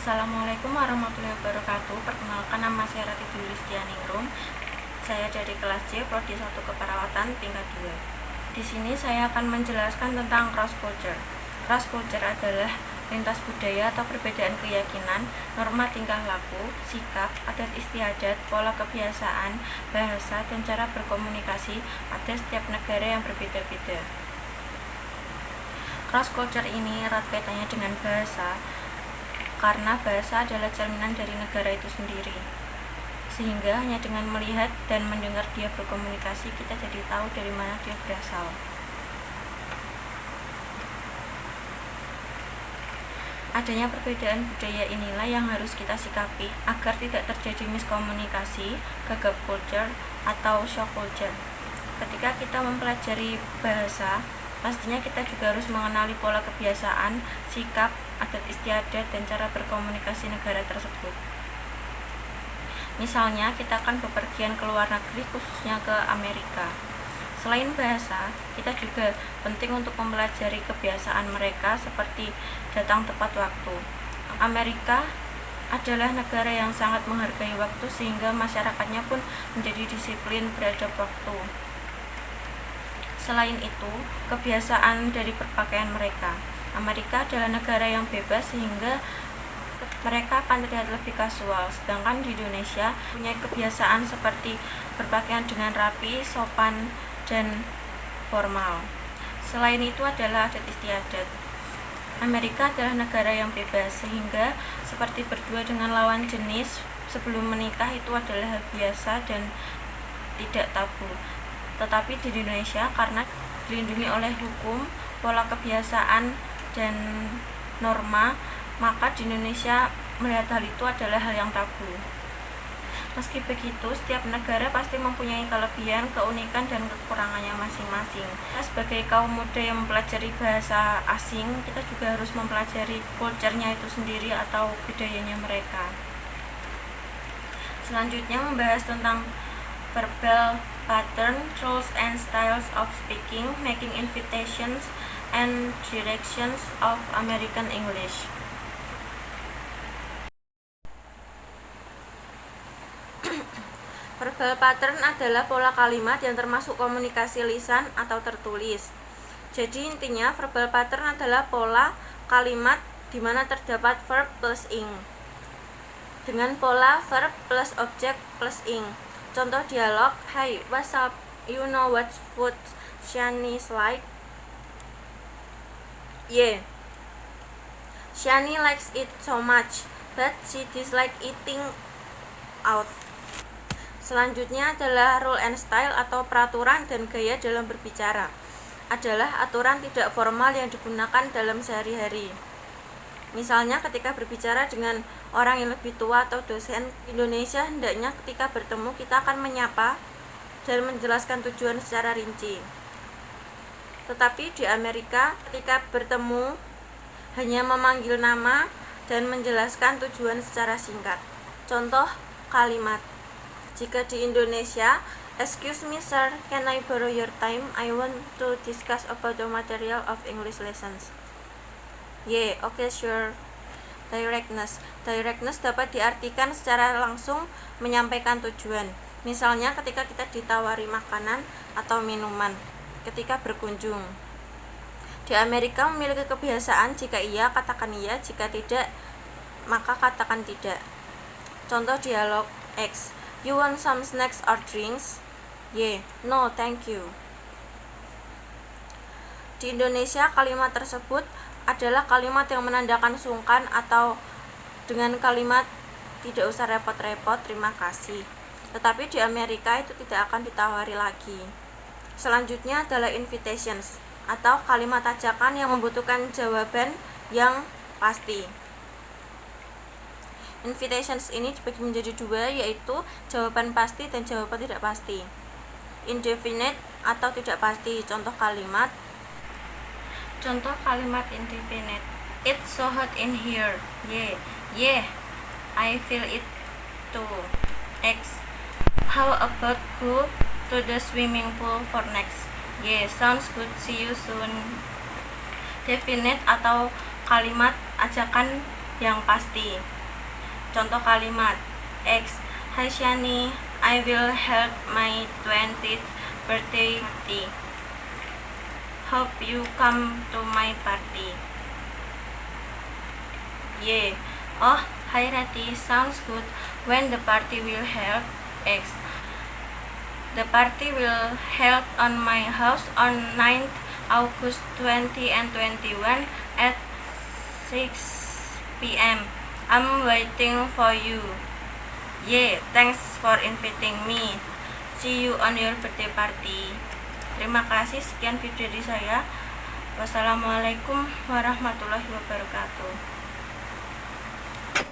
Assalamualaikum warahmatullahi wabarakatuh. Perkenalkan, nama saya Rati Listianingrum. Saya dari kelas C, prodi 1 keperawatan tingkat 2. Di sini saya akan menjelaskan tentang cross culture. Cross culture adalah lintas budaya atau perbedaan keyakinan, norma tingkah laku, sikap, adat istiadat, pola kebiasaan, bahasa, dan cara berkomunikasi pada setiap negara yang berbeda-beda. Cross culture ini erat kaitannya dengan bahasa, karena bahasa adalah cerminan dari negara itu sendiri. Sehingga hanya dengan melihat dan mendengar dia berkomunikasi, kita jadi tahu dari mana dia berasal. Adanya perbedaan budaya inilah yang harus kita sikapi agar tidak terjadi miskomunikasi, gagap culture, atau shock culture. Ketika kita mempelajari bahasa, pastinya kita juga harus mengenali pola kebiasaan, sikap, adat istiadat, dan cara berkomunikasi negara tersebut. Misalnya, kita akan bepergian ke luar negeri, khususnya ke Amerika. Selain bahasa, kita juga penting untuk mempelajari kebiasaan mereka seperti datang tepat waktu. Amerika adalah negara yang sangat menghargai waktu sehingga masyarakatnya pun menjadi disiplin beradab waktu. Selain itu, kebiasaan dari berpakaian mereka. Amerika adalah negara yang bebas sehingga mereka akan terlihat lebih kasual, sedangkan di Indonesia punya kebiasaan seperti berpakaian dengan rapi, sopan, dan formal. Selain itu adalah adat istiadat. Amerika adalah negara yang bebas sehingga seperti berdua dengan lawan jenis sebelum menikah itu adalah hal biasa dan tidak tabu. Tetapi di Indonesia, karena dilindungi oleh hukum, pola kebiasaan, dan norma, maka di Indonesia melihat hal itu adalah hal yang tabu. Meski begitu, setiap negara pasti mempunyai kelebihan, keunikan, dan kekurangannya masing-masing. Kita sebagai kaum muda yang mempelajari bahasa asing, kita juga harus mempelajari culture-nya itu sendiri atau budayanya mereka. Selanjutnya membahas tentang verbal pattern, rules and styles of speaking, making invitations, and directions of American English. Verbal pattern adalah pola kalimat yang termasuk komunikasi lisan atau tertulis. Jadi intinya verbal pattern adalah pola kalimat di mana terdapat verb plus ing dengan pola verb plus objek plus ing. Contoh dialog, "Hey, what's up? You know what food Shani like?" Yeah. Shani likes it so much, but she dislikes eating out. Selanjutnya adalah rule and style atau peraturan dan gaya dalam berbicara. Adalah aturan tidak formal yang digunakan dalam sehari-hari. Misalnya ketika berbicara dengan orang yang lebih tua atau dosen, Indonesia hendaknya ketika bertemu kita akan menyapa dan menjelaskan tujuan secara rinci. Tetapi di Amerika ketika bertemu hanya memanggil nama dan menjelaskan tujuan secara singkat. Contoh kalimat. Jika di Indonesia, "Excuse me sir, can I borrow your time? I want to discuss about the material of English lessons." Yeah, okay, sure. Directness. Directness dapat diartikan secara langsung menyampaikan tujuan. Misalnya ketika kita ditawari makanan atau minuman ketika berkunjung. Di Amerika memiliki kebiasaan jika iya katakan iya, jika tidak maka katakan tidak. Contoh dialog X. "You want some snacks or drinks?" Yeah, no, thank you. Di Indonesia kalimat tersebut adalah kalimat yang menandakan sungkan atau dengan kalimat "tidak usah repot-repot, terima kasih." Tetapi di Amerika itu tidak akan ditawari lagi. Selanjutnya adalah invitations atau kalimat ajakan yang membutuhkan jawaban yang pasti. Invitations ini dibagi menjadi dua, yaitu jawaban pasti dan jawaban tidak pasti. Indefinite atau tidak pasti. Contoh kalimat indefinite. "It's so hot in here." Yeah, I feel it too. X. "How about go to the swimming pool for next?" Yeah, sounds good. See you soon. Definite atau kalimat ajakan yang pasti. Contoh kalimat: X. Hi Shani, I will help my 20th birthday party. Hope you come to my party. Y. Oh, hi Rati, sounds good. When the party will help? X. The party will held on my house on 9th August 20 and 21 at 6 p.m. I'm waiting for you. Yeah, thanks for inviting me. See you on your birthday party. Terima kasih, sekian video dari saya. Wassalamualaikum warahmatullahi wabarakatuh.